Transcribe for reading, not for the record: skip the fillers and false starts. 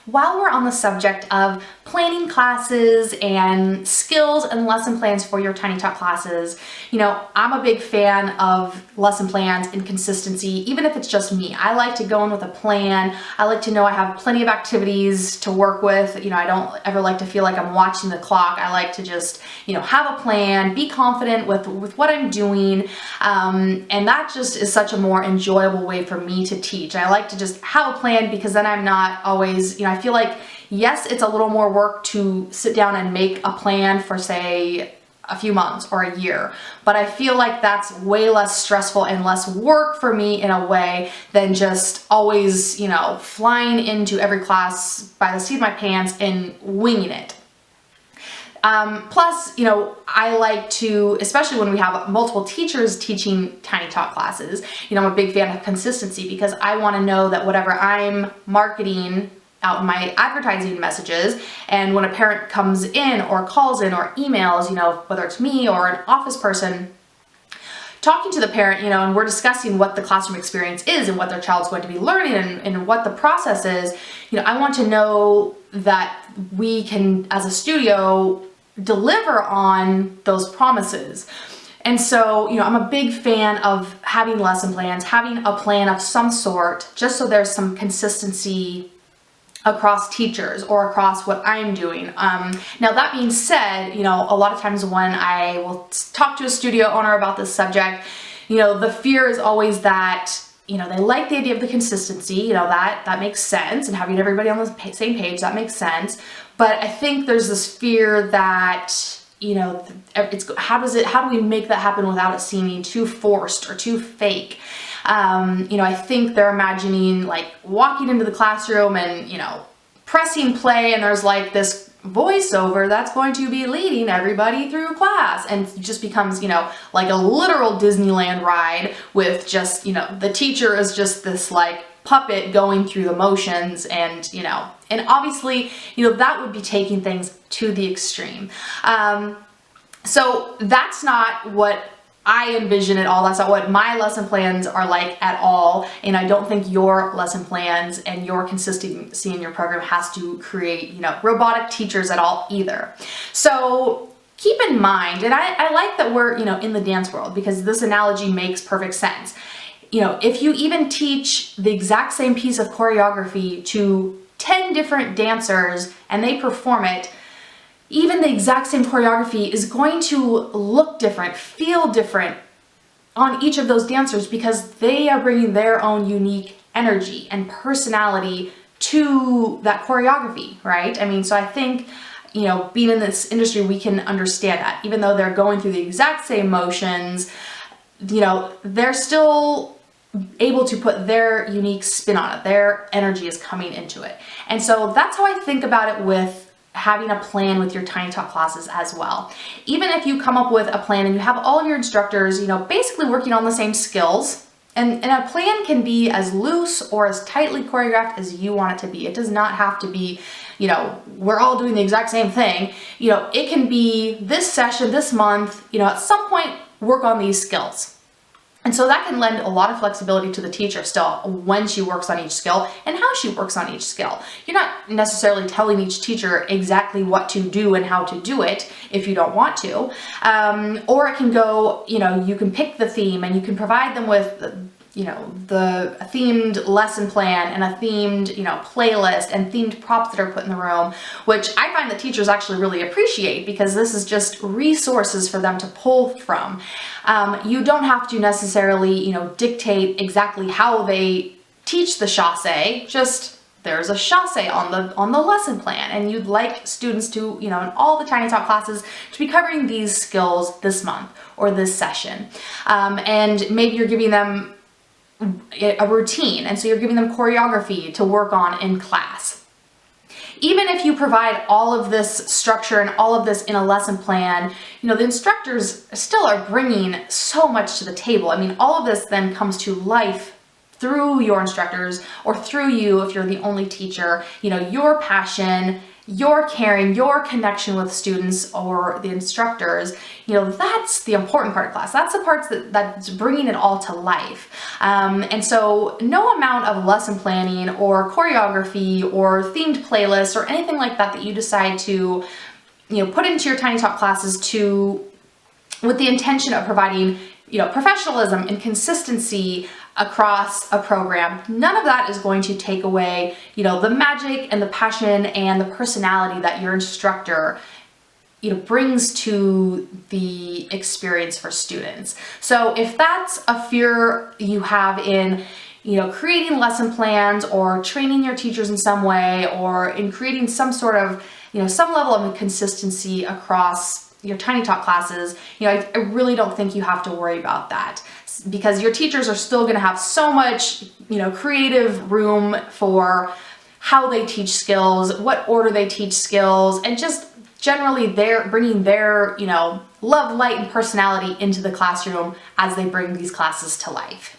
While we're on the subject of planning classes and skills and lesson plans for your Tiny Talk classes, I'm a big fan of lesson plans and consistency, even if it's just me. I like to go in with a plan. I like to know I have plenty of activities to work with. I don't ever like to feel like I'm watching the clock. I like to just, have a plan, be confident with what I'm doing. And that just is such a more enjoyable way for me to teach. I like to just have a plan because then I'm not always, I feel like, yes, it's a little more work to sit down and make a plan for, say, a few months or a year, but I feel like that's way less stressful and less work for me in a way than just always, flying into every class by the seat of my pants and winging it. Plus, I like to, especially when we have multiple teachers teaching Tiny Talk classes, I'm a big fan of consistency because I want to know that whatever I'm marketing out in my advertising messages, and when a parent comes in or calls in or emails, whether it's me or an office person, talking to the parent, and we're discussing what the classroom experience is and what their child's going to be learning and what the process is, I want to know that we can, as a studio, deliver on those promises. And so, I'm a big fan of having lesson plans, having a plan of some sort, just so there's some consistency across teachers or across what I'm doing. Now that being said, a lot of times when I will talk to a studio owner about this subject, the fear is always that, they like the idea of the consistency, that makes sense, and having everybody on the same page, that makes sense. But I think there's this fear that, how do we make that happen without it seeming too forced or too fake? I think they're imagining like walking into the classroom and, pressing play, and there's like this voiceover that's going to be leading everybody through class, and it just becomes, like a literal Disneyland ride with just, the teacher is just this like puppet going through the motions, and, and obviously, that would be taking things to the extreme. So that's not what I envision at all. That's not what my lesson plans are like at all. And I don't think your lesson plans and your consistency in your program has to create, robotic teachers at all either. So keep in mind, and I like that we're, in the dance world, because this analogy makes perfect sense. If you even teach the exact same piece of choreography to 10 different dancers and they perform it, even the exact same choreography is going to look different, feel different on each of those dancers, because they are bringing their own unique energy and personality to that choreography, right? So I think, being in this industry, we can understand that. Even though they're going through the exact same motions, they're still able to put their unique spin on it. Their energy is coming into it. And so that's how I think about it with having a plan with your Tiny Talk classes as well. Even if you come up with a plan and you have all of your instructors, basically working on the same skills, and a plan can be as loose or as tightly choreographed as you want it to be. It does not have to be, we're all doing the exact same thing. It can be this session, this month, at some point, work on these skills. And so that can lend a lot of flexibility to the teacher still when she works on each skill and how she works on each skill. You're not necessarily telling each teacher exactly what to do and how to do it if you don't want to. Or it can go, you can pick the theme and you can provide them with the themed lesson plan and a themed, playlist and themed props that are put in the room, which I find that teachers actually really appreciate, because this is just resources for them to pull from. You don't have to necessarily, dictate exactly how they teach the chassé, just there's a chassé on the lesson plan, and you'd like students to, in all the Tiny Talk classes, to be covering these skills this month or this session. And maybe you're giving them a routine, and so you're giving them choreography to work on in class. Even if you provide all of this structure and all of this in a lesson plan, the instructors still are bringing so much to the table. All of this then comes to life through your instructors or through you if you're the only teacher. Your passion, your caring, your connection with students or the instructors, that's the important part of class. That's the parts that's bringing it all to life. And so no amount of lesson planning or choreography or themed playlists or anything like that you decide to, put into your Tiny Talk classes with the intention of providing, professionalism and consistency across a program, none of that is going to take away, the magic and the passion and the personality that your instructor, brings to the experience for students. So if that's a fear you have in, creating lesson plans or training your teachers in some way, or in creating some sort of, some level of consistency across your Tiny Talk classes, I really don't think you have to worry about that, because your teachers are still going to have so much, creative room for how they teach skills, what order they teach skills, and just generally they're bringing their, love, light, and personality into the classroom as they bring these classes to life.